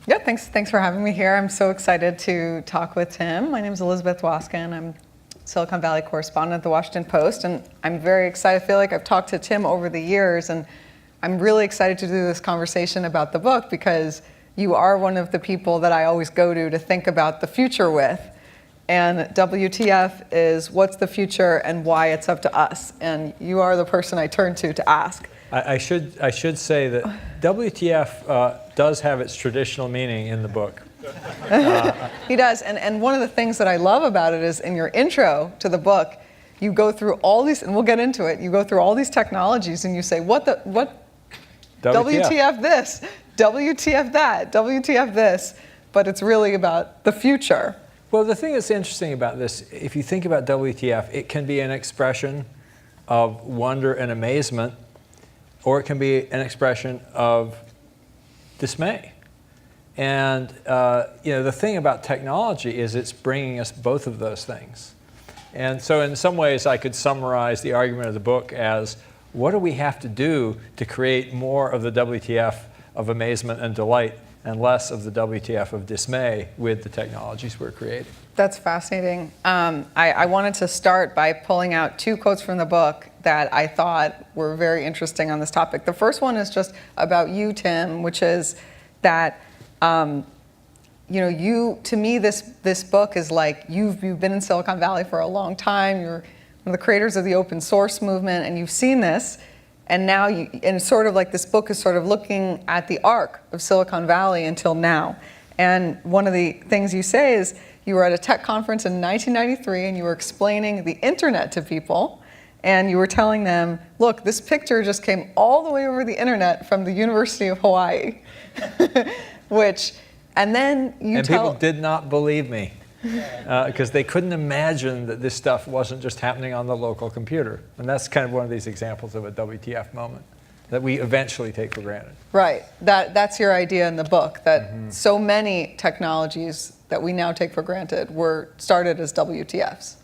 Yeah, thanks for having me here. I'm so excited to talk with Tim. My name is Elizabeth Dwoskin. I'm Silicon Valley Correspondent at the Washington Post, and I'm very excited. I feel like I've talked to Tim over the years, and I'm really excited to do this conversation about the book because you are one of the people that I always go to think about the future with. And WTF is what's the future and why it's up to us. And you are the person I turn to ask. I should say that WTF does have its traditional meaning in the book. He does, and one of the things that I love about it is in your intro to the book, you go through all these, and we'll get into it, you go through all these technologies and you say, what WTF this, WTF that, WTF this, but it's really about the future. Well, the thing that's interesting about this, if you think about WTF, it can be an expression of wonder and amazement, or it can be an expression of dismay. And the thing about technology is it's bringing us both of those things. And so in some ways I could summarize the argument of the book as, what do we have to do to create more of the WTF of amazement and delight and less of the WTF of dismay with the technologies we're creating? That's fascinating. I wanted to start by pulling out two quotes from the book that I thought were very interesting on this topic. The first one is just about you, Tim, which is that to me, this book is like you've been in Silicon Valley for a long time. You're one of the creators of the open source movement, and you've seen this. And now, and sort of like this book is sort of looking at the arc of Silicon Valley until now. And one of the things you say is you were at a tech conference in 1993, and you were explaining the internet to people. And you were telling them, look, this picture just came all the way over the internet from the University of Hawaii. People did not believe me because they couldn't imagine that this stuff wasn't just happening on the local computer. And that's kind of one of these examples of a WTF moment that we eventually take for granted. Right. That's your idea in the book, that so many technologies that we now take for granted were started as WTFs.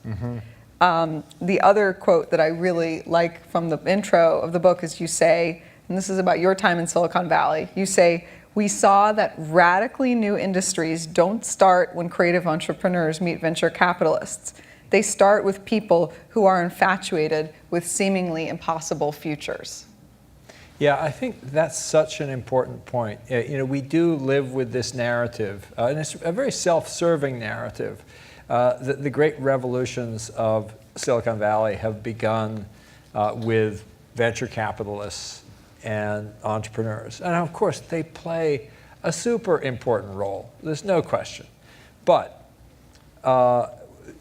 The other quote that I really like from the intro of the book is you say, and this is about your time in Silicon Valley, you say, we saw that radically new industries don't start when creative entrepreneurs meet venture capitalists. They start with people who are infatuated with seemingly impossible futures. Yeah, I think that's such an important point. We do live with this narrative, and it's a very self-serving narrative. The great revolutions of Silicon Valley have begun with venture capitalists and entrepreneurs. And of course, they play a super important role. There's no question. But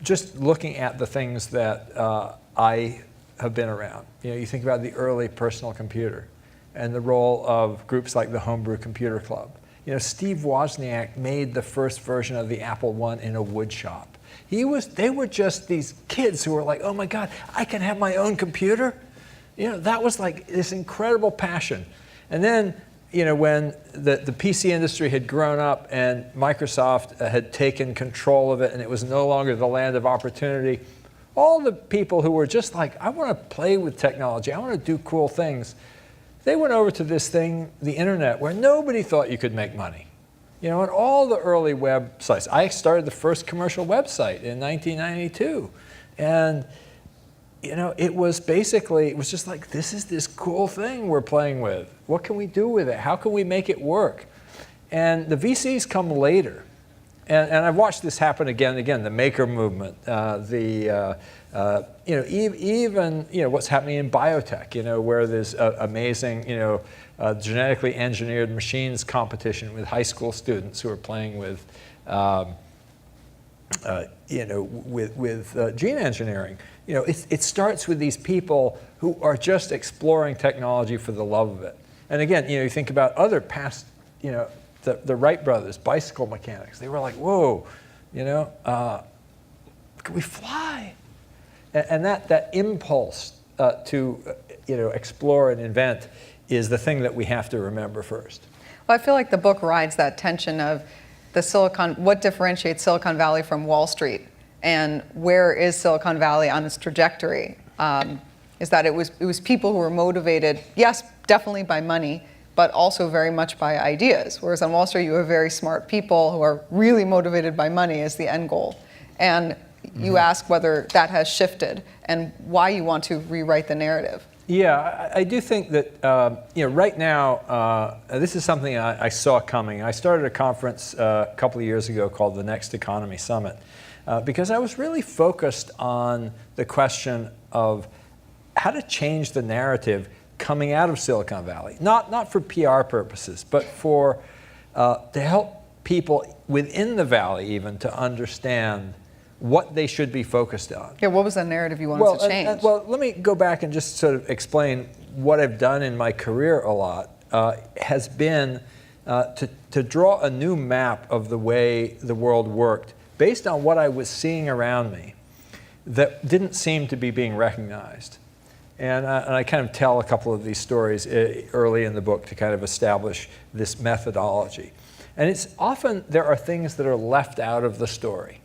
just looking at the things that I have been around, you think about the early personal computer and the role of groups like the Homebrew Computer Club. Steve Wozniak made the first version of the Apple I in a wood shop. They were just these kids who were like, oh my God, I can have my own computer? That was like this incredible passion. And then, when the PC industry had grown up and Microsoft had taken control of it and it was no longer the land of opportunity, all the people who were just like, I want to play with technology, I want to do cool things, they went over to this thing, the internet, where nobody thought you could make money. And all the early websites. I started the first commercial website in 1992. And it was just like, this is this cool thing we're playing with. What can we do with it? How can we make it work? And the VCs come later. And I've watched this happen again and again, the maker movement, even what's happening in biotech, where there's amazing, genetically engineered machines competition with high school students who are playing with, gene engineering. It starts with these people who are just exploring technology for the love of it. And again, you think about other past, the Wright brothers, bicycle mechanics. They were like, whoa, can we fly? And that impulse to explore and invent is the thing that we have to remember first. Well, I feel like the book rides that tension of what differentiates Silicon Valley from Wall Street, and where is Silicon Valley on its trajectory? Is that it was people who were motivated, yes, definitely by money, but also very much by ideas. Whereas on Wall Street, you have very smart people who are really motivated by money as the end goal. And you ask whether that has shifted and why you want to rewrite the narrative. Yeah, I do think that right now, this is something I saw coming. I started a conference a couple of years ago called the Next Economy Summit because I was really focused on the question of how to change the narrative coming out of Silicon Valley. Not for PR purposes, but for to help people within the Valley even to understand what they should be focused on. Yeah, what was the narrative you wanted to change? Well, let me go back and just sort of explain what I've done in my career a lot, has been to draw a new map of the way the world worked based on what I was seeing around me that didn't seem to be being recognized. And I kind of tell a couple of these stories early in the book to kind of establish this methodology. And it's often there are things that are left out of the story.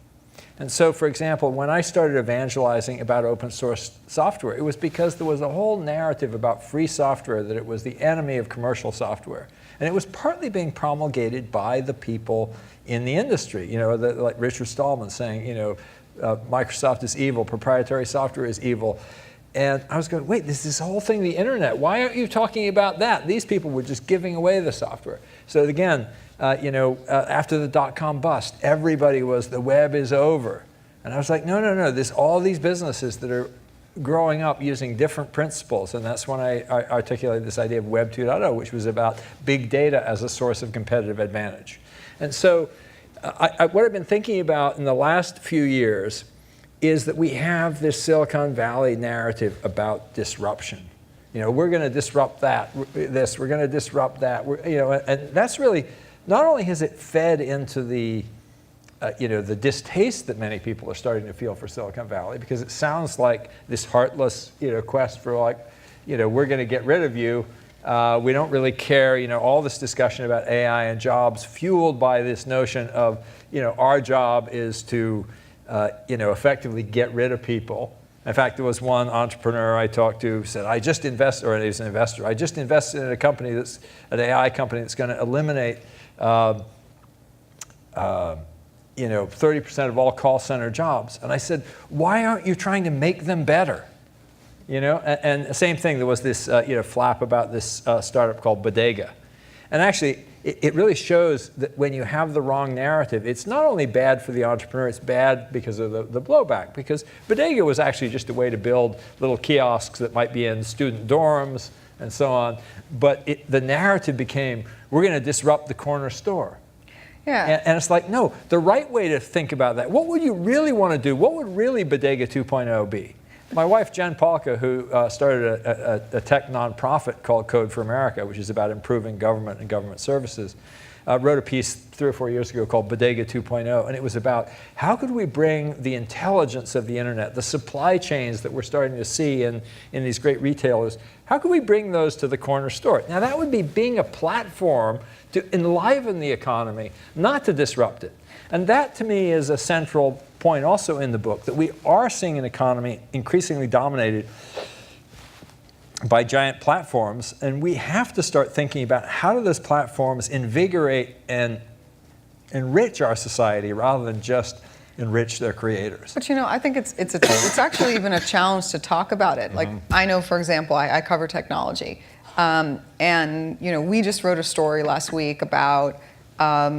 And so, for example, when I started evangelizing about open source software, it was because there was a whole narrative about free software, that it was the enemy of commercial software. And it was partly being promulgated by the people in the industry, like Richard Stallman saying, Microsoft is evil, proprietary software is evil. And I was going, wait, this whole thing, the internet, why aren't you talking about that? These people were just giving away the software. So again, after the dot-com bust, everybody was, the web is over. And I was like, no, there's all these businesses that are growing up using different principles. And that's when I articulated this idea of Web 2.0, which was about big data as a source of competitive advantage. And so what I've been thinking about in the last few years is that we have this Silicon Valley narrative about disruption. We're going to disrupt we're going to disrupt that. And that's really, not only has it fed into the distaste that many people are starting to feel for Silicon Valley, because it sounds like this heartless, quest for we're going to get rid of you. We don't really care. All this discussion about AI and jobs fueled by this notion of, our job is to, effectively get rid of people. In fact, there was one entrepreneur I talked to who said, he was an investor, I just invested in a company an AI company that's going to eliminate 30% of all call center jobs. And I said, why aren't you trying to make them better? And the same thing, there was this flap about this startup called Bodega. And actually, it really shows that when you have the wrong narrative, it's not only bad for the entrepreneur, it's bad because of the blowback. Because Bodega was actually just a way to build little kiosks that might be in student dorms and so on. But the narrative became, we're going to disrupt the corner store. Yeah. And it's like, no, the right way to think about that, what would you really want to do? What would really Bodega 2.0 be? My wife, Jen Palka, who started a tech nonprofit called Code for America, which is about improving government and government services, wrote a piece 3 or 4 years ago called Bodega 2.0, and it was about how could we bring the intelligence of the internet, the supply chains that we're starting to see in these great retailers, how could we bring those to the corner store? Now that would be being a platform to enliven the economy, not to disrupt it. And that, to me, is a central point also in the book, that we are seeing an economy increasingly dominated by giant platforms, and we have to start thinking about how do those platforms invigorate and enrich our society rather than just enrich their creators. But I think it's actually even a challenge to talk about it. Like I know, for example, I cover technology, and we just wrote a story last week about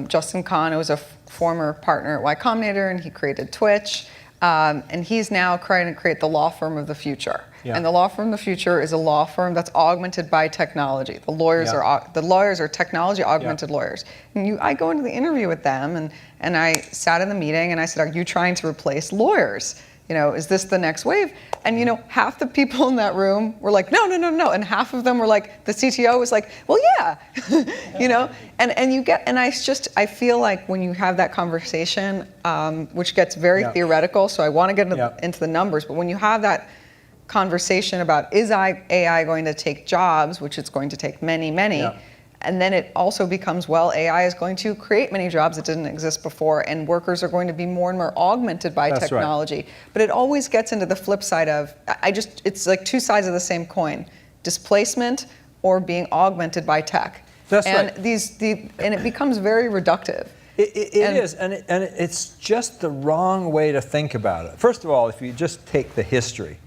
Justin Kahn, who was a former partner at Y Combinator, and he created Twitch, and he's now trying to create the law firm of the future. Yeah. And the law firm of the future is a law firm that's augmented by technology. The lawyers are technology augmented lawyers. And I go into the interview with them, and I sat in the meeting and I said, "Are you trying to replace lawyers? Is this the next wave?" And half the people in that room were like, no, and half of them were like, the CTO was like, well, yeah, and I feel like when you have that conversation, which gets very theoretical, so I want to get into the numbers, but when you have that conversation about is AI going to take jobs, which it's going to take many, and then it also becomes, well, AI is going to create many jobs that didn't exist before, and workers are going to be more and more augmented by technology. Right. But it always gets into the flip side of, it's like two sides of the same coin. Displacement or being augmented by tech. That's and right. And it becomes very reductive. It is, and it's just the wrong way to think about it. First of all, if you just take the history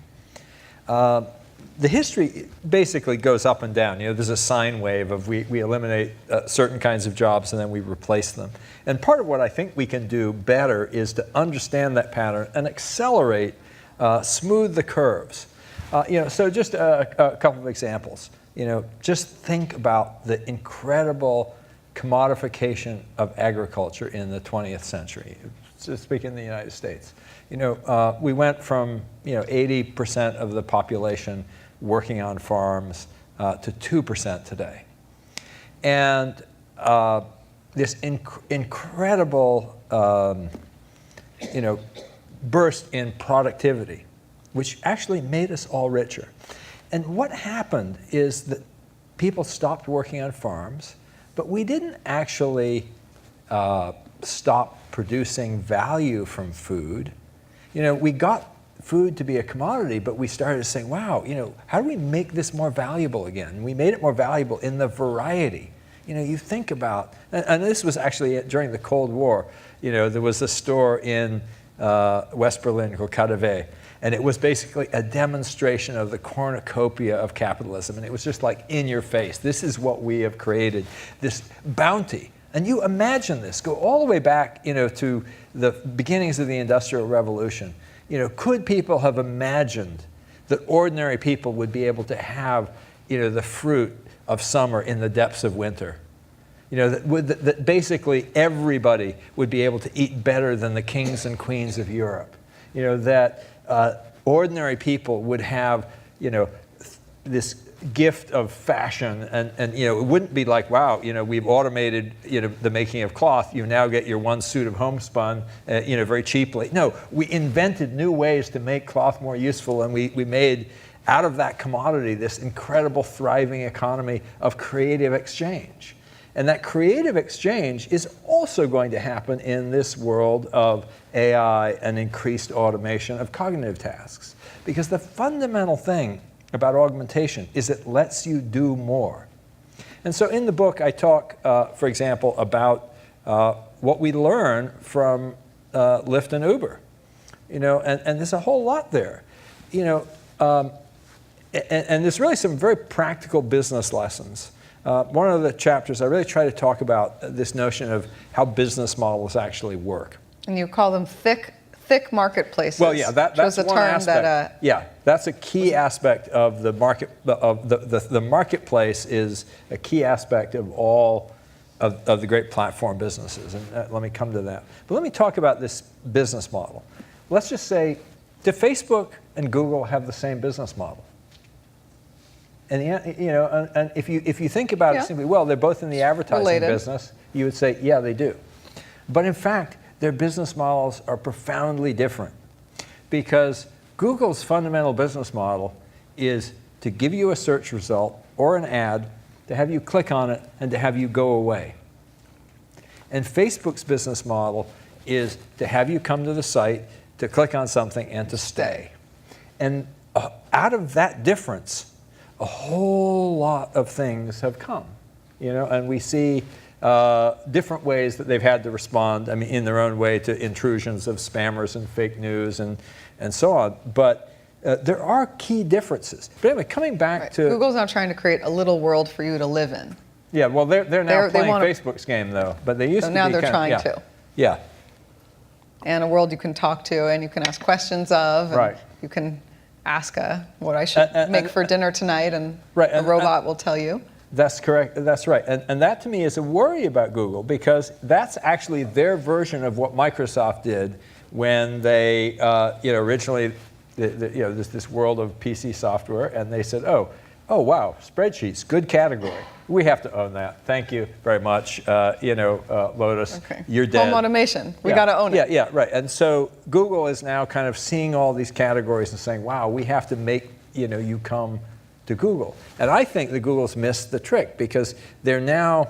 basically goes up and down. There's a sine wave of we eliminate certain kinds of jobs and then we replace them. And part of what I think we can do better is to understand that pattern and accelerate, smooth the curves. So just a couple of examples. Just think about the incredible commodification of agriculture in the 20th century, speaking in the United States. We went from 80% of the population working on farms to 2% today. And this incredible burst in productivity, which actually made us all richer. And what happened is that people stopped working on farms, but we didn't actually stop producing value from food. We got food to be a commodity, but we started saying, wow, how do we make this more valuable again? We made it more valuable in the variety. You think about, and this was actually during the Cold War, there was a store in West Berlin called KaDeWe, and it was basically a demonstration of the cornucopia of capitalism, and it was just like in your face. This is what we have created, this bounty. And you imagine this, go all the way back, to the beginnings of the Industrial Revolution. Could people have imagined that ordinary people would be able to have, the fruit of summer in the depths of winter? That basically everybody would be able to eat better than the kings and queens of Europe. That ordinary people would have, this gift of fashion, and it wouldn't be like, wow, we've automated the making of cloth. You now get your one suit of homespun, very cheaply. No, we invented new ways to make cloth more useful, and we made out of that commodity this incredible thriving economy of creative exchange. And that creative exchange is also going to happen in this world of AI and increased automation of cognitive tasks. Because the fundamental thing about augmentation is it lets you do more. And so in the book I talk, for example, about what we learn from Lyft and Uber. And there's a whole lot there. And there's really some very practical business lessons. One of the chapters I really try to talk about this notion of how business models actually work. And you call them thick marketplaces. Well, yeah, that's one aspect. Yeah, that's a key aspect of the market. The marketplace is a key aspect of all of the great platform businesses, and let me come to that. But let me talk about this business model. Let's just say, do Facebook and Google have the same business model? And and if you think about it simply, well, they're both in the advertising business. You would say, yeah, they do. But in fact, their business models are profoundly different, because Google's fundamental business model is to give you a search result or an ad, to have you click on it, and to have you go away. And Facebook's business model is to have you come to the site, to click on something, and to stay. And out of that difference, a whole lot of things have come, and we see different ways that they've had to respond, in their own way, to intrusions of spammers and fake news and so on. But there are key differences. But anyway, coming back to... Google's now trying to create a little world for you to live in. Yeah, well, they're now playing Facebook's game, though. But they used to be now they're trying to. Yeah. And a world you can talk to and you can ask questions of. And right. You can ask what I should make for dinner tonight, and a robot will tell you. That's correct. That's right. And that to me is a worry about Google, because that's actually their version of what Microsoft did when they, originally, there's this world of PC software, and they said, oh wow, spreadsheets, good category. We have to own that. Thank you very much, Lotus. Okay. You're dead. Home automation. We got to own it. Yeah, right. And so Google is now kind of seeing all these categories and saying, wow, we have to make you come to Google. And I think that Google's missed the trick, because they're now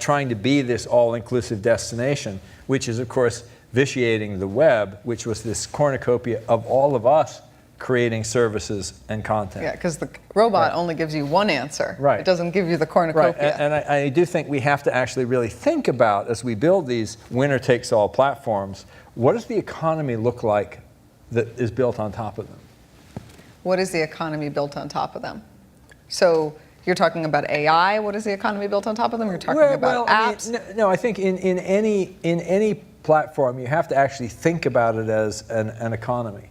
trying to be this all-inclusive destination, which is, of course, vitiating the web, which was this cornucopia of all of us creating services and content. Yeah, because the robot only gives you one answer. Right. It doesn't give you the cornucopia. Right, and I do think we have to actually really think about, as we build these winner-takes-all platforms, what does the economy look like that is built on top of them? What is the economy built on top of them? So you're talking about AI. What is the economy built on top of them? You're talking about apps. No, I think in any platform, you have to actually think about it as an economy.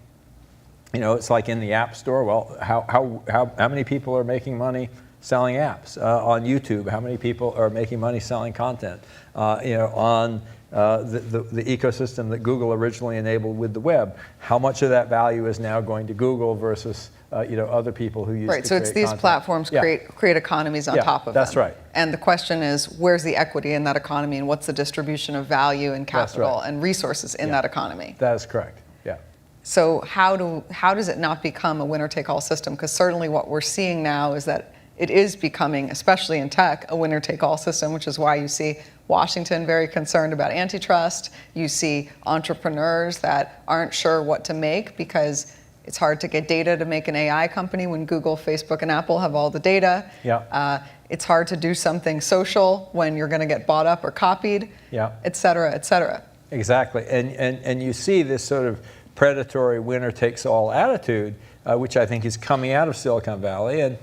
You know, it's like in the App Store. Well, how many people are making money selling apps on YouTube? How many people are making money selling content? You know, on the ecosystem that Google originally enabled with the web. How much of that value is now going to Google versus you know, other people who use Right, so it's these content. platforms create economies on top of them. That's right. And the question is, where's the equity in that economy, and what's the distribution of value and capital and resources in that economy? That is correct. Yeah. So how does it not become a winner-take-all system? Because certainly what we're seeing now is that it is becoming, especially in tech, a winner-take-all system, which is why you see Washington very concerned about antitrust. You see entrepreneurs that aren't sure what to make because it's hard to get data to make an AI company when Google, Facebook, and Apple have all the data. Yeah. It's hard to do something social when you're going to get bought up or copied, et cetera, et cetera. Exactly. And you see this sort of predatory winner-takes-all attitude, which I think is coming out of Silicon Valley. And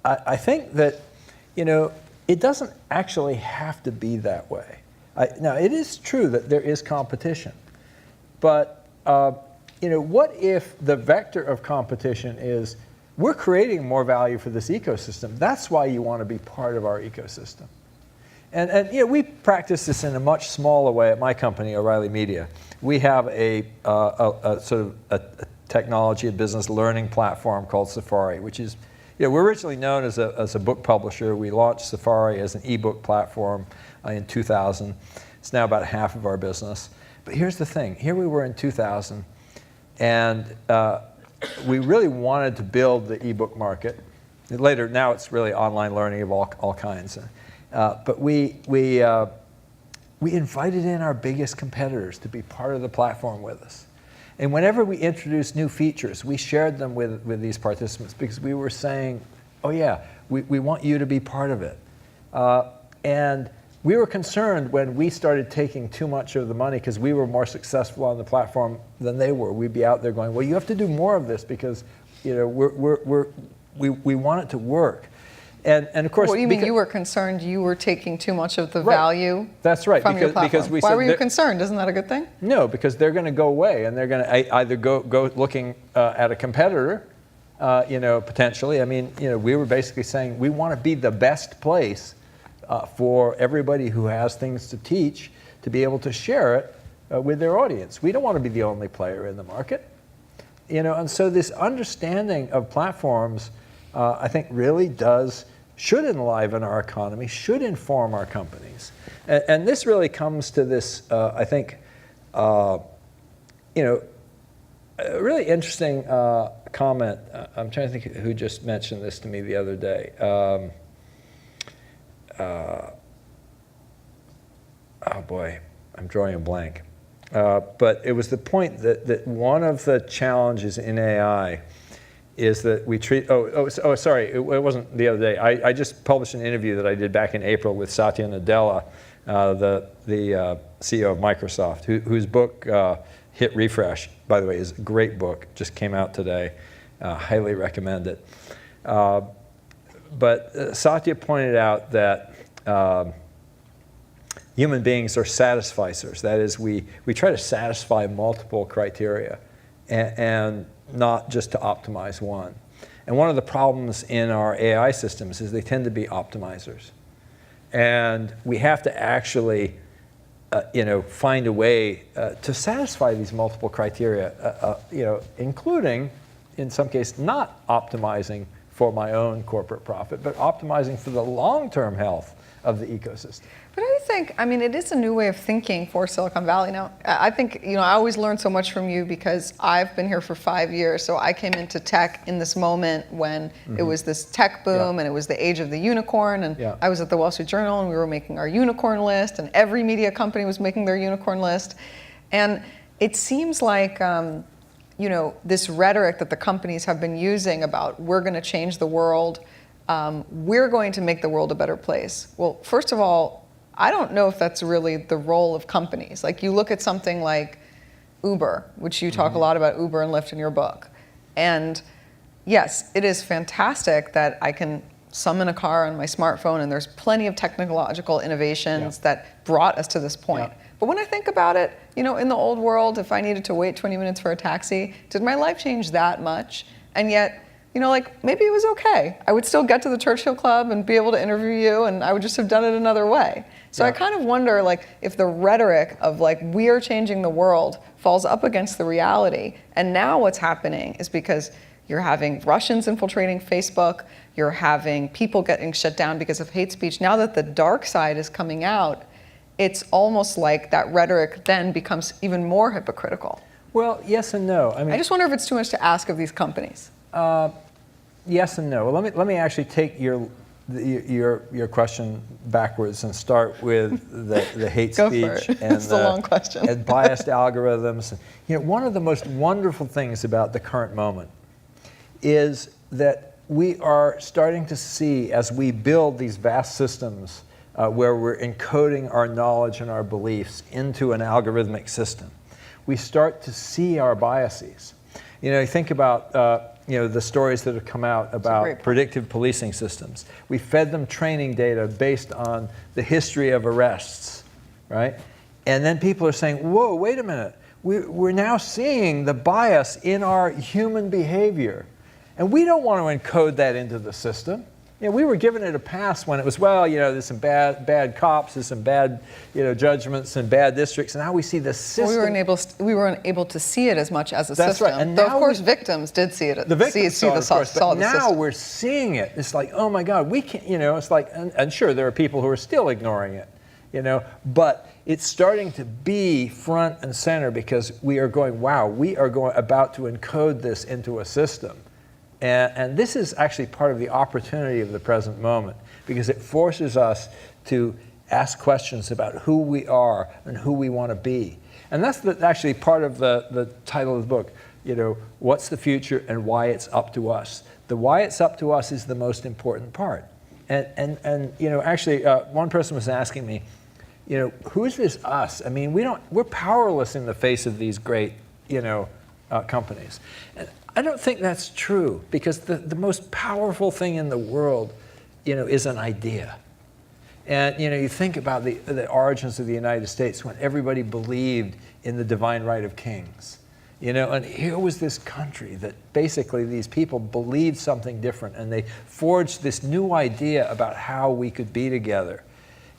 I think that, you know, it doesn't actually have to be that way. Now, it is true that there is competition. But, you know, what if the vector of competition is we're creating more value for this ecosystem? That's why you want to be part of our ecosystem. And you know, we practice this in a much smaller way at my company, O'Reilly Media. We have a sort of a technology and business learning platform called Safari, which is, you know, we're originally known as a book publisher. We launched Safari as an ebook platform in 2000. It's now about half of our business. But here's the thing. Here we were in 2000, and we really wanted to build the ebook market. Later, now it's really online learning of all kinds. But we invited in our biggest competitors to be part of the platform with us. And whenever we introduced new features, we shared them with these participants because we were saying, oh yeah, we want you to be part of it. And we were concerned when we started taking too much of the money because we were more successful on the platform than they were. We'd be out there going, well, you have to do more of this because, you know, we want it to work. And of course, what do you mean you were concerned you were taking too much of the value? That's right. From your platform? Because we Why said were you concerned? Isn't that a good thing? No, because they're going to go away, and they're going to either go looking at a competitor, you know, potentially. I mean, you know, we were basically saying we want to be the best place for everybody who has things to teach to be able to share it with their audience. We don't want to be the only player in the market, you know. And so this understanding of platforms, I think, really should enliven our economy, should inform our companies. And this really comes to this, I think, you know, a really interesting comment. I'm trying to think who just mentioned this to me the other day. Oh boy, I'm drawing a blank. But it was the point that one of the challenges in AI is that we treat, sorry, it wasn't the other day. I just published an interview that I did back in April with Satya Nadella, the CEO of Microsoft, whose book, Hit Refresh, by the way, is a great book, just came out today. Highly recommend it. But Satya pointed out that human beings are satisficers. That is, we try to satisfy multiple criteria and not just to optimize one. And one of the problems in our AI systems is they tend to be optimizers. And we have to actually you know, find a way to satisfy these multiple criteria, you know, including, in some cases, not optimizing for my own corporate profit, but optimizing for the long-term health of the ecosystem. But I think, I mean, it is a new way of thinking for Silicon Valley now. I think, you know, I always learn so much from you because I've been here for 5 years. So I came into tech in this moment when it was this tech boom and it was the age of the unicorn. And I was at the Wall Street Journal and we were making our unicorn list, and every media company was making their unicorn list. And it seems like, this rhetoric that the companies have been using about we're going to change the world, we're going to make the world a better place. Well, first of all, I don't know if that's really the role of companies. Like you look at something like Uber, which you talk a lot about Uber and Lyft in your book. And yes, it is fantastic that I can summon a car on my smartphone, and there's plenty of technological innovations that brought us to this point. But when I think about it, in the old world, if I needed to wait 20 minutes for a taxi, did my life change that much? And yet, maybe it was okay. I would still get to the Churchill Club and be able to interview you, and I would just have done it another way. So I kind of wonder, if the rhetoric of we are changing the world falls up against the reality. And now what's happening is because you're having Russians infiltrating Facebook, you're having people getting shut down because of hate speech. Now that the dark side is coming out, it's almost like that rhetoric then becomes even more hypocritical. Well, yes and no. I just wonder if it's too much to ask of these companies. Yes and no. Well, let me actually take your question backwards and start with the hate speech and it's a long question. and biased algorithms. One of the most wonderful things about the current moment is that we are starting to see, as we build these vast systems where we're encoding our knowledge and our beliefs into an algorithmic system, we start to see our biases. You think about the stories that have come out about predictive policing systems. We fed them training data based on the history of arrests, right? And then people are saying, whoa, wait a minute. We're now seeing the bias in our human behavior. And we don't want to encode that into the system. We were giving it a pass when it was, there's some bad cops, there's some bad, judgments and bad districts, and now we see the system. Well, we weren't able to see it as much as a That's system. right. And though, of course, victims did see it. The victims saw it, of course, but now system. we're seeing it. It's like, oh my God, we can't, it's like, and sure, there are people who are still ignoring it, but it's starting to be front and center because we are going, wow, we are about to encode this into a system. And this is actually part of the opportunity of the present moment because it forces us to ask questions about who we are and who we want to be. And that's actually part of the title of the book, what's the future and why it's up to us. The why it's up to us is the most important part. And actually, one person was asking me, who's this us? I mean, we're powerless in the face of these great, companies. And I don't think that's true because the most powerful thing in the world, is an idea. And, you think about the origins of the United States when everybody believed in the divine right of kings. And here was this country that basically these people believed something different and they forged this new idea about how we could be together.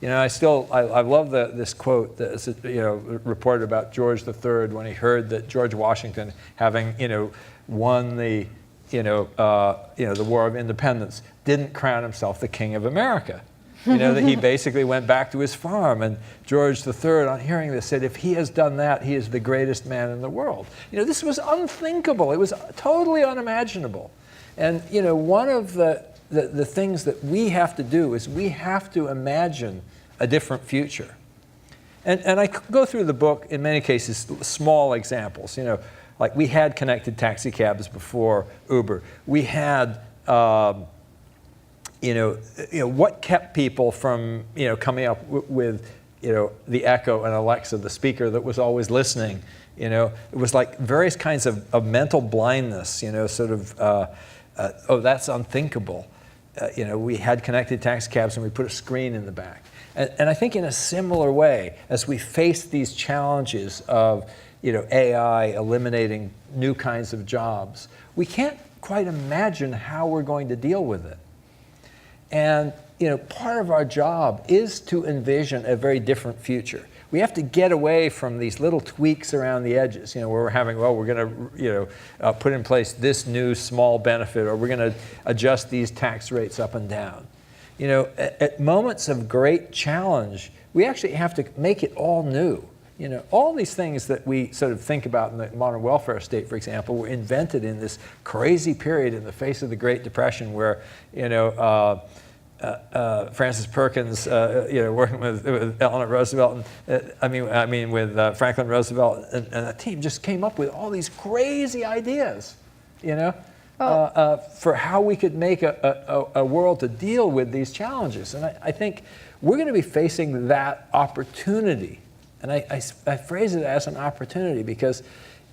I love this quote that's reported about George III when he heard that George Washington, having won the the War of Independence, didn't crown himself the King of America. That he basically went back to his farm. And George III, on hearing this, said, if he has done that, he is the greatest man in the world. This was unthinkable. It was totally unimaginable. And one of the things that we have to do is we have to imagine a different future. And I go through the book, in many cases, small examples. Like we had connected taxi cabs before Uber. We had, what kept people from, coming up with, the Echo and Alexa, the speaker that was always listening. It was like various kinds of mental blindness, sort of, oh, that's unthinkable. We had connected taxi cabs and we put a screen in the back. And I think in a similar way, as we face these challenges of AI eliminating new kinds of jobs, we can't quite imagine how we're going to deal with it. And part of our job is to envision a very different future. We have to get away from these little tweaks around the edges, where we're having, we're going to put in place this new small benefit, or we're going to adjust these tax rates up and down. At moments of great challenge, we actually have to make it all new. All these things that we sort of think about in the modern welfare state, for example, were invented in this crazy period in the face of the Great Depression where, Francis Perkins, working with Eleanor Roosevelt, and with Franklin Roosevelt, and the team just came up with all these crazy ideas, for how we could make a world to deal with these challenges. And I think we're going to be facing that opportunity. And I phrase it as an opportunity because,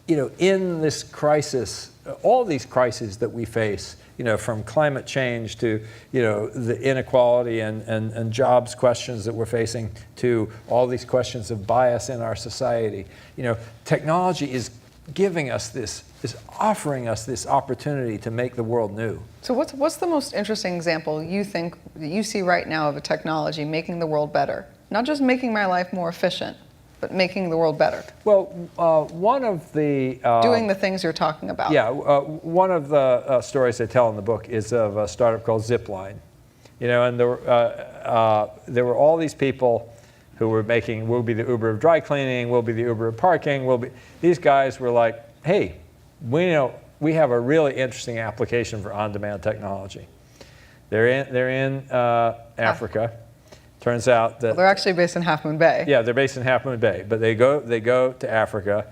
in this crisis, all these crises that we face, from climate change to, the inequality and jobs questions that we're facing to all these questions of bias in our society, technology is giving us is offering us this opportunity to make the world new. So what's the most interesting example you think that you see right now of a technology making the world better? Not just making my life more efficient, but making the world better. Well, one of the... doing the things you're talking about. Yeah, one of the stories I tell in the book is of a startup called Zipline. And there were all these people who were making, we'll be the Uber of dry cleaning, we'll be the Uber of parking, these guys were like, hey, we have a really interesting application for on-demand technology. They're in Africa. Turns out that... Well, they're actually based in Half Moon Bay. Yeah, they're based in Half Moon Bay, but they go to Africa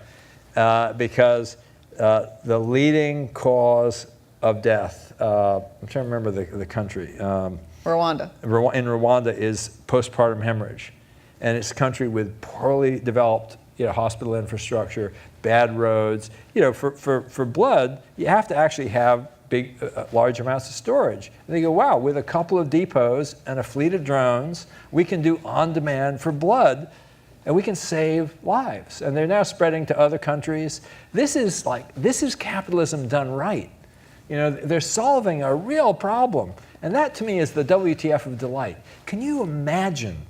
because the leading cause of death, I'm trying to remember the country. Rwanda. In Rwanda is postpartum hemorrhage. And it's a country with poorly developed hospital infrastructure, bad roads. For blood, you have to actually have big, large amounts of storage. And they go, wow, with a couple of depots and a fleet of drones, we can do on-demand for blood, and we can save lives. And they're now spreading to other countries. This is capitalism done right. They're solving a real problem. And that, to me, is the WTF of delight. Can you imagine,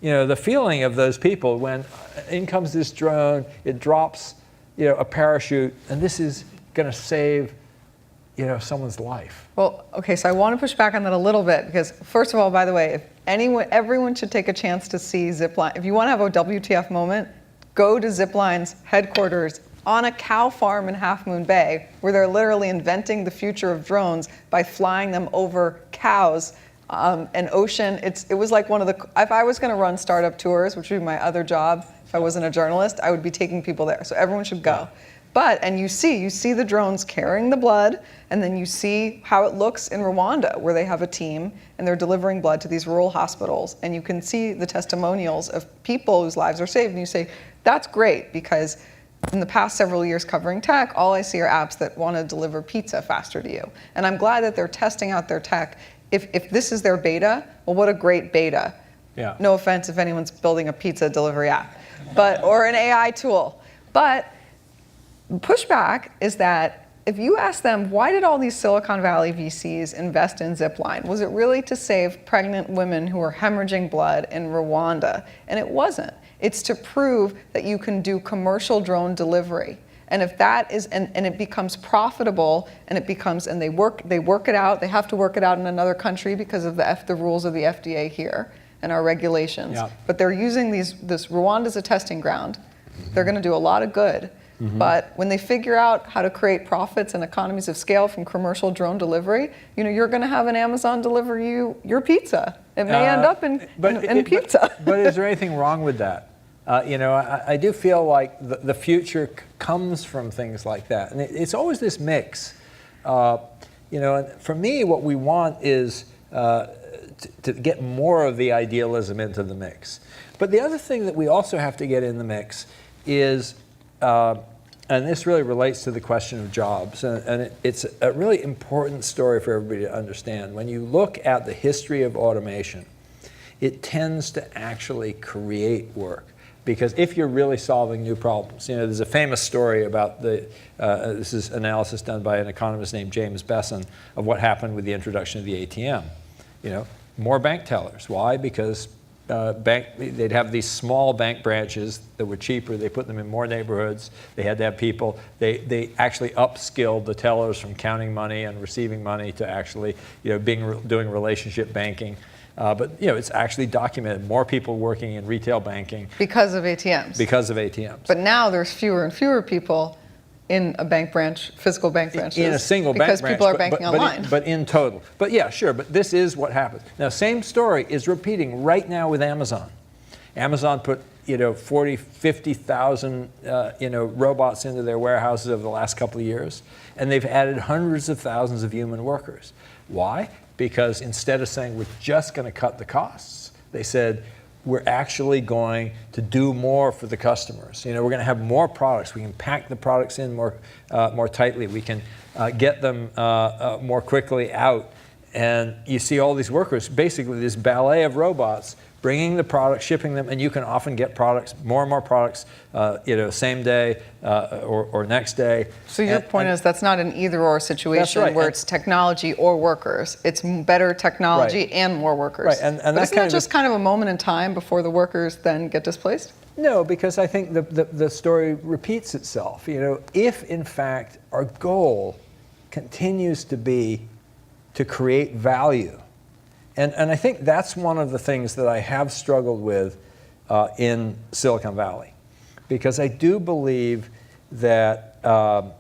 the feeling of those people when in comes this drone, it drops, a parachute, and this is going to save someone's life. Well, okay, so I want to push back on that a little bit because, first of all, by the way, if everyone should take a chance to see Zipline. If you want to have a WTF moment, go to Zipline's headquarters on a cow farm in Half Moon Bay, where they're literally inventing the future of drones by flying them over cows and ocean. It was like one of the, if I was going to run startup tours, which would be my other job, if I wasn't a journalist, I would be taking people there. So everyone should go. And you see the drones carrying the blood, and then you see how it looks in Rwanda, where they have a team and they're delivering blood to these rural hospitals. And you can see the testimonials of people whose lives are saved. And you say, that's great, because in the past several years covering tech, all I see are apps that want to deliver pizza faster to you. And I'm glad that they're testing out their tech. If this is their beta, well, what a great beta. Yeah. No offense if anyone's building a pizza delivery app, or an AI tool. But pushback is that if you ask them, why did all these Silicon Valley VCs invest in Zipline? Was it really to save pregnant women who were hemorrhaging blood in Rwanda? And it wasn't. It's to prove that you can do commercial drone delivery. And if that is, and it becomes profitable, and they work it out, they have to work it out in another country because of the rules of the FDA here and our regulations. Yeah. But they're using this Rwanda as a testing ground. They're going to do a lot of good. Mm-hmm. But when they figure out how to create profits and economies of scale from commercial drone delivery, you're going to have an Amazon deliver you your pizza. It may end up in pizza. But is there anything wrong with that? I do feel like the future comes from things like that. And it's always this mix. And for me, what we want is to get more of the idealism into the mix. But the other thing that we also have to get in the mix is, and this really relates to the question of jobs, and it's a really important story for everybody to understand. When you look at the history of automation, it tends to actually create work. Because if you're really solving new problems, there's a famous story about this is analysis done by an economist named James Besson of what happened with the introduction of the ATM. More bank tellers. Why? Because they'd have these small bank branches that were cheaper. They put them in more neighborhoods. They had to have people. They actually upskilled the tellers from counting money and receiving money to actually doing relationship banking. But it's actually documented. More people working in retail banking because of ATMs. Because of ATMs. But now there's fewer and fewer people in a bank branch, physical bank branches. In a single bank branch. Because people are banking online. But in total. But yeah, sure, but this is what happens. Now, same story is repeating right now with Amazon. Amazon put 40, 50,000 robots into their warehouses over the last couple of years, and they've added hundreds of thousands of human workers. Why? Because instead of saying we're just going to cut the costs, they said we're actually going to do more for the customers. We're going to have more products. We can pack the products in more tightly. We can get them more quickly out. And you see all these workers, basically this ballet of robots, bringing the products, shipping them, and you can often get products, more and more products, same day or next day. So your point is that's not an either-or situation where it's technology or workers. It's better technology and more workers. Right, and but isn't that just kind of a moment in time before the workers then get displaced? No, because I think the story repeats itself. If in fact our goal continues to be to create value, and I think that's one of the things that I have struggled with in Silicon Valley, because I do believe that, and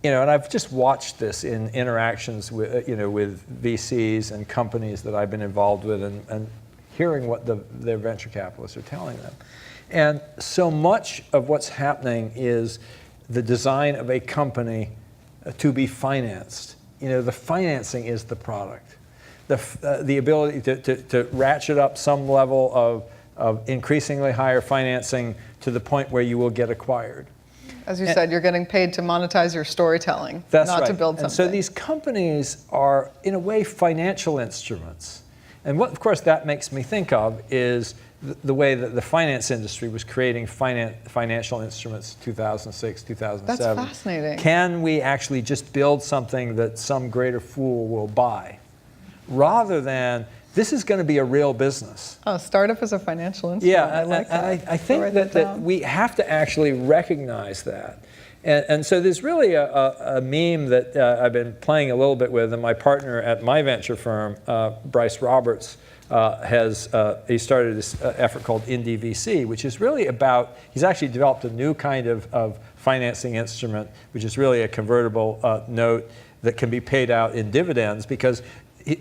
I've just watched this in interactions with, with VCs and companies that I've been involved with, and hearing what their venture capitalists are telling them. And so much of what's happening is the design of a company to be financed. The financing is the product. The ability to ratchet up some level of increasingly higher financing to the point where you will get acquired. As you said, you're getting paid to monetize your storytelling, not to build something. And so these companies are, in a way, financial instruments. And what, of course, that makes me think of is the way that the finance industry was creating financial instruments 2006, 2007. That's fascinating. Can we actually just build something that some greater fool will buy? Rather than, this is going to be a real business. Oh, startup is a financial instrument. Yeah, I like that. I think that we have to actually recognize that. And so there's really a meme that I've been playing a little bit with, and my partner at my venture firm, Bryce Roberts, he started this effort called Indie VC, which is really about, he's actually developed a new kind of financing instrument, which is really a convertible note that can be paid out in dividends, because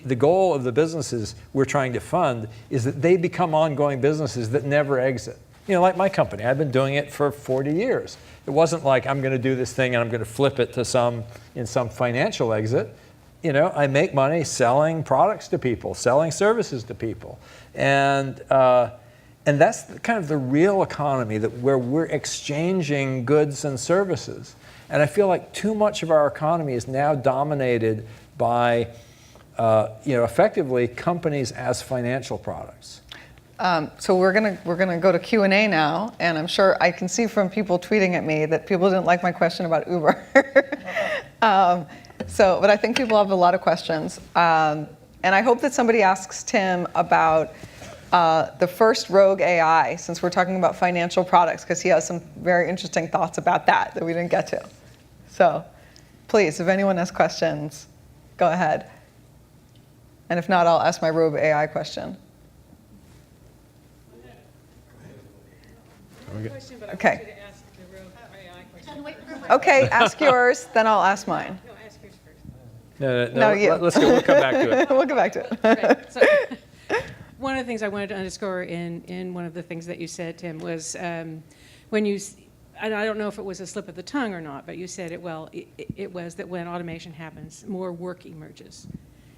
the goal of the businesses we're trying to fund is that they become ongoing businesses that never exit. Like my company, I've been doing it for 40 years. It wasn't like I'm going to do this thing and I'm going to flip it to some financial exit. I make money selling products to people, selling services to people. And that's kind of the real economy, where we're exchanging goods and services. And I feel like too much of our economy is now dominated by effectively companies as financial products. So we're gonna go to Q&A now, and I'm sure I can see from people tweeting at me that people didn't like my question about Uber. But I think people have a lot of questions, and I hope that somebody asks Tim about the first rogue AI, since we're talking about financial products, because he has some very interesting thoughts about that we didn't get to. So please, if anyone has questions, go ahead. And if not, I'll ask my rogue AI question. Okay. Okay, ask yours, then I'll ask mine. No, ask yours first. No, let's go. We'll come back to it. We'll go back to it. Right. So, one of the things I wanted to underscore in one of the things that you said, Tim, was when you, and I don't know if it was a slip of the tongue or not, but you said it well. It was that when automation happens, more work emerges.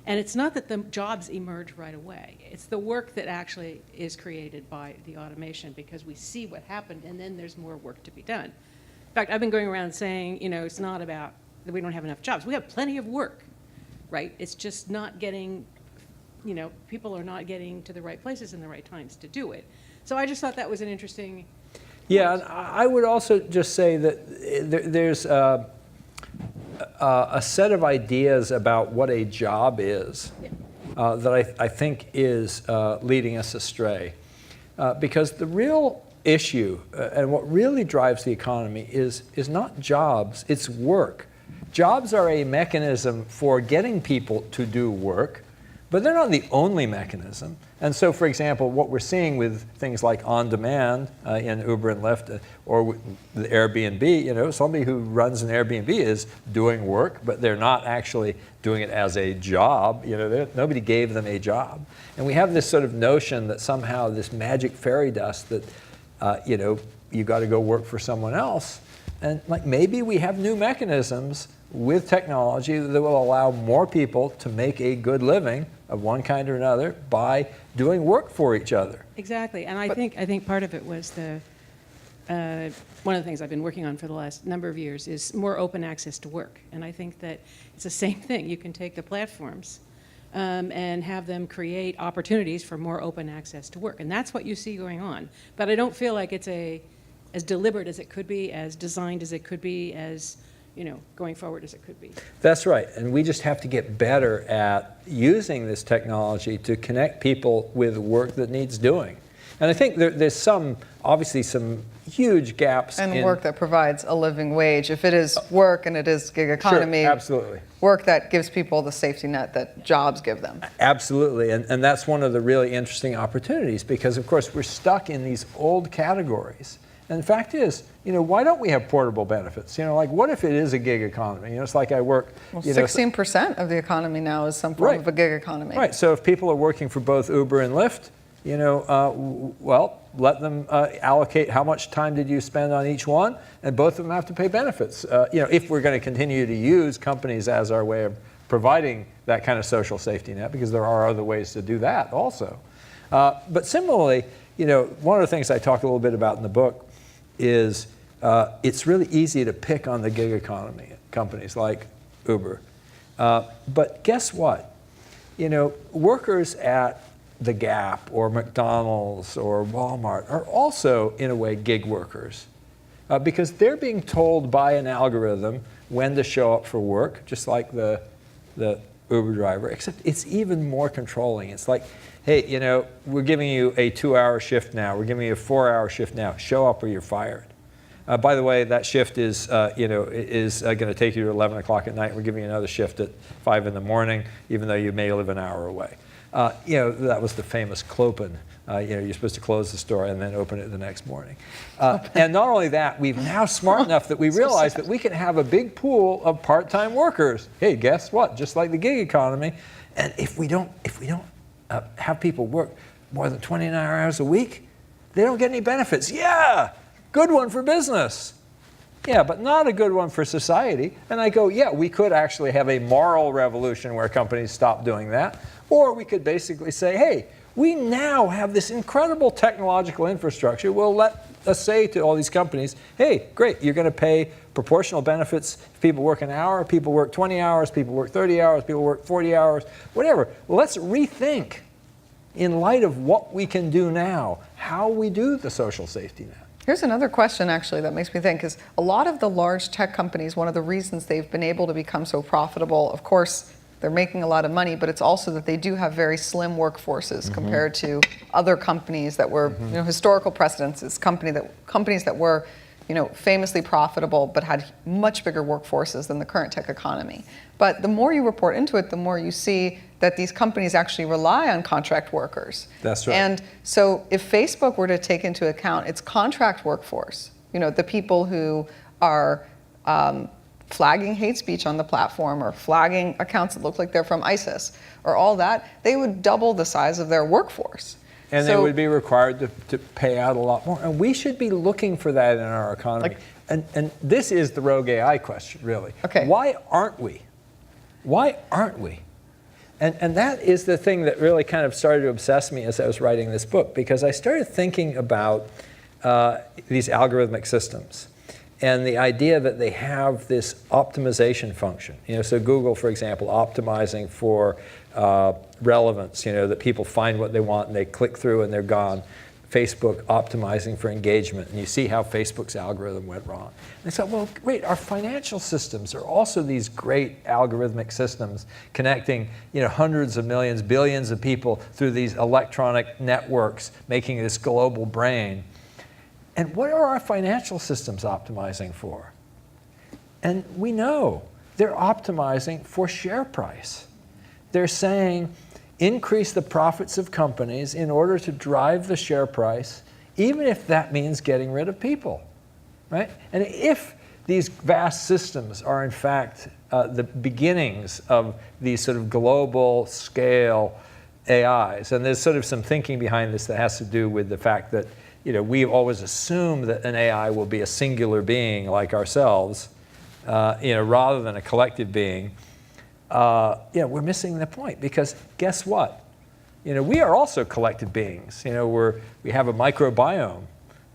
And it's not that the jobs emerge right away. It's the work that actually is created by the automation, because we see what happened and then there's more work to be done. In fact, I've been going around saying, it's not about that we don't have enough jobs. We have plenty of work, right? It's just not getting, people are not getting to the right places in the right times to do it. So I just thought that was an interesting Yeah, and I would also just say that there's a set of ideas about what a job is that I think is leading us astray. Because the real issue and what really drives the economy is not jobs, it's work. Jobs are a mechanism for getting people to do work, But they're not the only mechanism. And so, for example, what we're seeing with things like on-demand in Uber and Lyft, or with the Airbnb, somebody who runs an Airbnb is doing work, but they're not actually doing it as a job. Nobody gave them a job. And we have this sort of notion that somehow this magic fairy dust that, you got to go work for someone else. And maybe we have new mechanisms with technology that will allow more people to make a good living of one kind or another by doing work for each other. Exactly, and I think part of it was one of the things I've been working on for the last number of years is more open access to work, and I think that it's the same thing. You can take the platforms and have them create opportunities for more open access to work, and that's what you see going on. But I don't feel like it's as deliberate as it could be, as designed as it could be, as going forward as it could be. That's right, and we just have to get better at using this technology to connect people with work that needs doing. And I think there's obviously some huge gaps in in work that provides a living wage. If it is work and it is gig economy, sure, absolutely. Work that gives people the safety net that jobs give them. Absolutely, and that's one of the really interesting opportunities, because of course we're stuck in these old categories. And the fact is, why don't we have portable benefits? What if it is a gig economy? It's like I work. 16% of the economy now is some form of a gig economy. Right. So if people are working for both Uber and Lyft, let them allocate how much time did you spend on each one, and both of them have to pay benefits. If we're going to continue to use companies as our way of providing that kind of social safety net, because there are other ways to do that also. But similarly, one of the things I talk a little bit about in the book is it's really easy to pick on the gig economy companies like Uber. But guess what? Workers at the Gap or McDonald's or Walmart are also, in a way, gig workers. Because they're being told by an algorithm when to show up for work, just like the Uber driver, except it's even more controlling. It's like, hey, we're giving you a 2-hour shift now. We're giving you a 4-hour shift now. Show up or you're fired. By the way, that shift is going to take you to 11 o'clock at night. We're giving you another shift at 5 in the morning, even though you may live an hour away. That was the famous Clopen. You're supposed to close the store and then open it the next morning. And not only that, we've now smart enough that we realize that we can have a big pool of part-time workers. Hey, guess what? Just like the gig economy. And if we don't have people work more than 29 hours a week, they don't get any benefits. Yeah, good one for business. Yeah, but not a good one for society. And I go, yeah, we could actually have a moral revolution where companies stop doing that. Or we could basically say, hey, we now have this incredible technological infrastructure. We'll let us say to all these companies, hey, great, you're going to pay proportional benefits if people work an hour, people work 20 hours, people work 30 hours, people work 40 hours, whatever. Let's rethink, in light of what we can do now, how we do the social safety net. Here's another question, actually, that makes me think, is a lot of the large tech companies, one of the reasons they've been able to become so profitable, of course, they're making a lot of money, but it's also that they do have very slim workforces compared to other companies that were, historical precedents is companies that were, famously profitable but had much bigger workforces than the current tech economy. But the more you report into it, the more you see that these companies actually rely on contract workers. That's right. And so if Facebook were to take into account its contract workforce, the people who are flagging hate speech on the platform or flagging accounts that look like they're from ISIS or all that, they would double the size of their workforce. And they would be required to pay out a lot more. And we should be looking for that in our economy. And this is the rogue AI question, really. Okay. Why aren't we? Why aren't we? And that is the thing that really kind of started to obsess me as I was writing this book, because I started thinking about these algorithmic systems. And the idea that they have this optimization function. So Google, for example, optimizing for relevance, that people find what they want and they click through and they're gone. Facebook optimizing for engagement, and you see how Facebook's algorithm went wrong. And I thought, well, great, our financial systems are also these great algorithmic systems connecting, hundreds of millions, billions of people through these electronic networks, making this global brain. And what are our financial systems optimizing for? And we know they're optimizing for share price. They're saying, increase the profits of companies in order to drive the share price, even if that means getting rid of people, right? And if these vast systems are in fact the beginnings of these sort of global scale AIs, and there's sort of some thinking behind this that has to do with the fact that we always assume that an AI will be a singular being like ourselves, rather than a collective being. We're missing the point, because guess what? We are also collective beings. We have a microbiome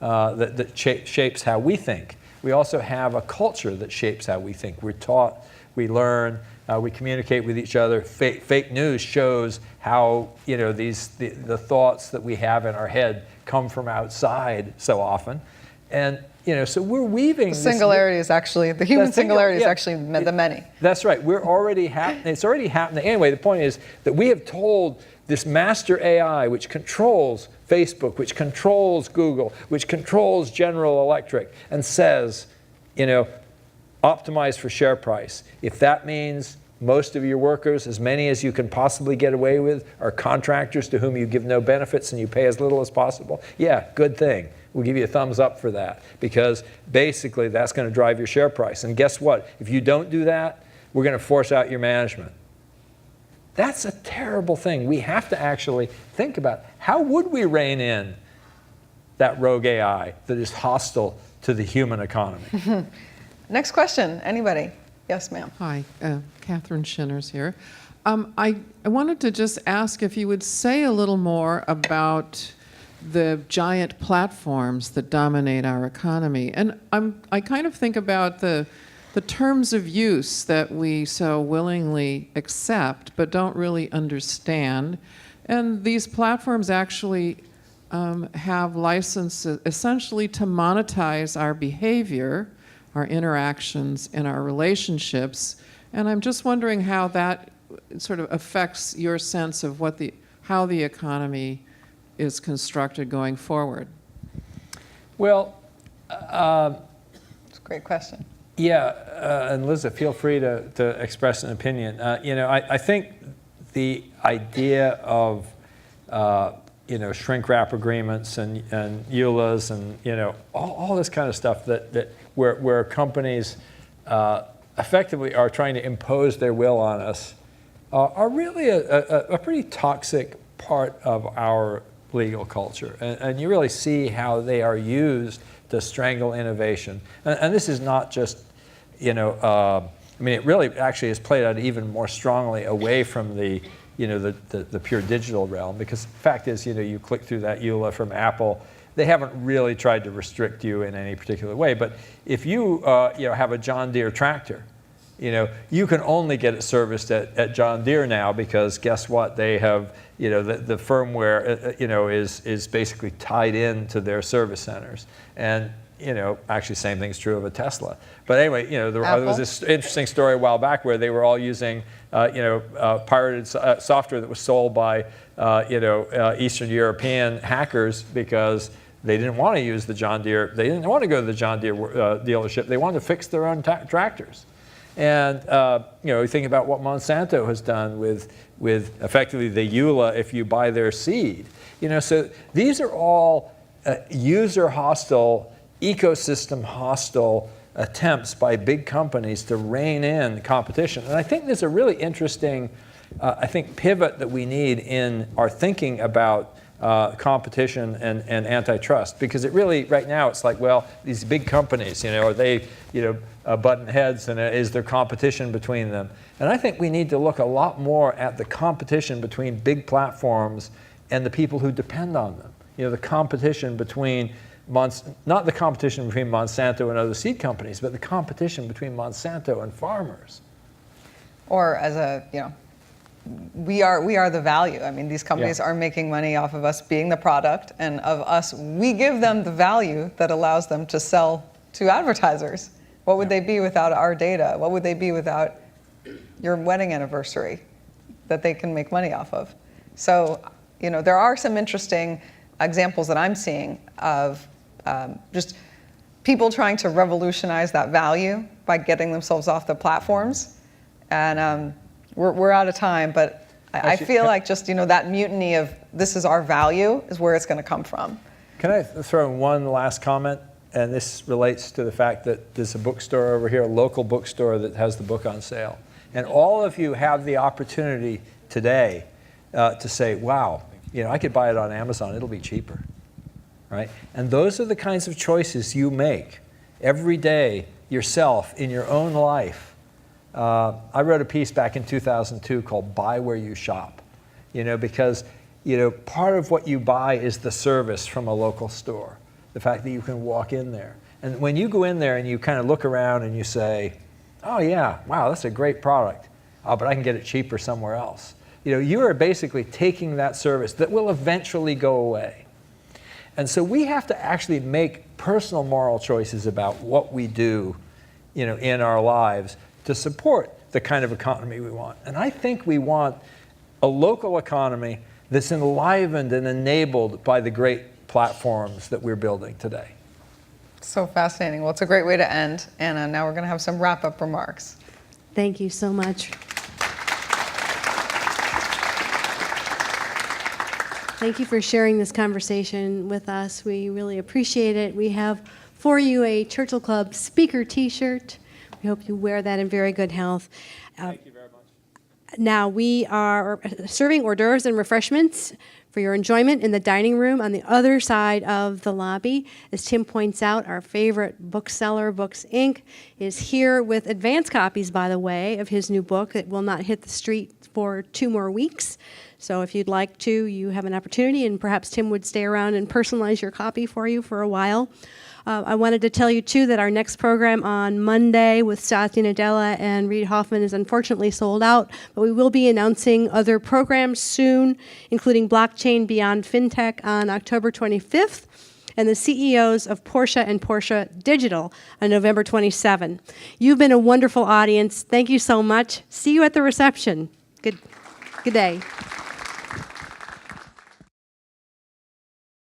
that shapes how we think. We also have a culture that shapes how we think. We're taught, we learn, we communicate with each other. Fake news shows how the thoughts that we have in our head come from outside so often, and so we're weaving. The singularity is actually the human singularity is actually the many. That's right. We're already happening. It's already happening. Anyway, the point is that we have told this master AI, which controls Facebook, which controls Google, which controls General Electric, and says, optimize for share price. If that means most of your workers, as many as you can possibly get away with, are contractors to whom you give no benefits and you pay as little as possible, yeah, good thing. We'll give you a thumbs up for that, because basically that's going to drive your share price. And guess what? If you don't do that, we're going to force out your management. That's a terrible thing. We have to actually think about how would we rein in that rogue AI that is hostile to the human economy. Next question, anybody? Yes, ma'am. Hi, Catherine Shinners here. I wanted to just ask if you would say a little more about the giant platforms that dominate our economy. And I kind of think about the terms of use that we so willingly accept but don't really understand. And these platforms actually have licenses essentially to monetize our behavior, our interactions, and our relationships. And I'm just wondering how that sort of affects your sense of how the economy is constructed going forward. Well, it's a great question. Yeah, and Liza, feel free to express an opinion. I think the idea of shrink wrap agreements and EULAs and all this kind of stuff where companies effectively are trying to impose their will on us are really a pretty toxic part of our legal culture, and you really see how they are used to strangle innovation. And this is not just, it really actually is played out even more strongly away from the pure digital realm, because the fact is, you click through that EULA from Apple, they haven't really tried to restrict you in any particular way. But if you have a John Deere tractor, you can only get it serviced at John Deere now, because guess what? They have, the firmware, is basically tied into their service centers. And, actually same thing's true of a Tesla. But anyway, there was this interesting story a while back where they were all using, pirated software that was sold by, Eastern European hackers, because they didn't want to use the John Deere. They didn't want to go to the John Deere dealership. They wanted to fix their own tractors. And you think about what Monsanto has done with effectively the EULA if you buy their seed. So these are all user hostile, ecosystem hostile attempts by big companies to rein in competition. And I think there's a really interesting, pivot that we need in our thinking about competition and antitrust, because it really, right now, it's like, well, these big companies, are they, button heads, and is there competition between them? And I think we need to look a lot more at the competition between big platforms and the people who depend on them. The competition between, not the competition between Monsanto and other seed companies, but the competition between Monsanto and farmers. Or as we are the value. I mean, these companies are making money off of us being the product, and of us, we give them the value that allows them to sell to advertisers. What would they be without our data? What would they be without your wedding anniversary that they can make money off of? So, there are some interesting examples that I'm seeing of just people trying to revolutionize that value by getting themselves off the platforms. And we're out of time, but I feel like just, that mutiny of this is our value is where it's going to come from. Can I throw in one last comment? And this relates to the fact that there's a bookstore over here, a local bookstore that has the book on sale. And all of you have the opportunity today to say, wow, I could buy it on Amazon, it'll be cheaper, right? And those are the kinds of choices you make every day yourself in your own life. I wrote a piece back in 2002 called Buy Where You Shop, because part of what you buy is the service from a local store, the fact that you can walk in there. And when you go in there and you kind of look around and you say, oh yeah, wow, that's a great product, but I can get it cheaper somewhere else. You are basically taking that service that will eventually go away. And so we have to actually make personal moral choices about what we do in our lives to support the kind of economy we want. And I think we want a local economy that's enlivened and enabled by the great platforms that we're building today. So fascinating. Well, it's a great way to end. Anna, now we're going to have some wrap-up remarks. Thank you so much. Thank you for sharing this conversation with us. We really appreciate it. We have for you a Churchill Club speaker t-shirt. We hope you wear that in very good health. Thank you very much. Now we are serving hors d'oeuvres and refreshments for your enjoyment in the dining room on the other side of the lobby. As Tim points out, our favorite bookseller, Books Inc., is here with advance copies, by the way, of his new book that will not hit the street for 2 more weeks. So if you'd like to, you have an opportunity, and perhaps Tim would stay around and personalize your copy for you for a while. I wanted to tell you, too, that our next program on Monday with Satya Nadella and Reid Hoffman is unfortunately sold out, but we will be announcing other programs soon, including Blockchain Beyond FinTech on October 25th, and the CEOs of Porsche and Porsche Digital on November 27. You've been a wonderful audience. Thank you so much. See you at the reception. Good day.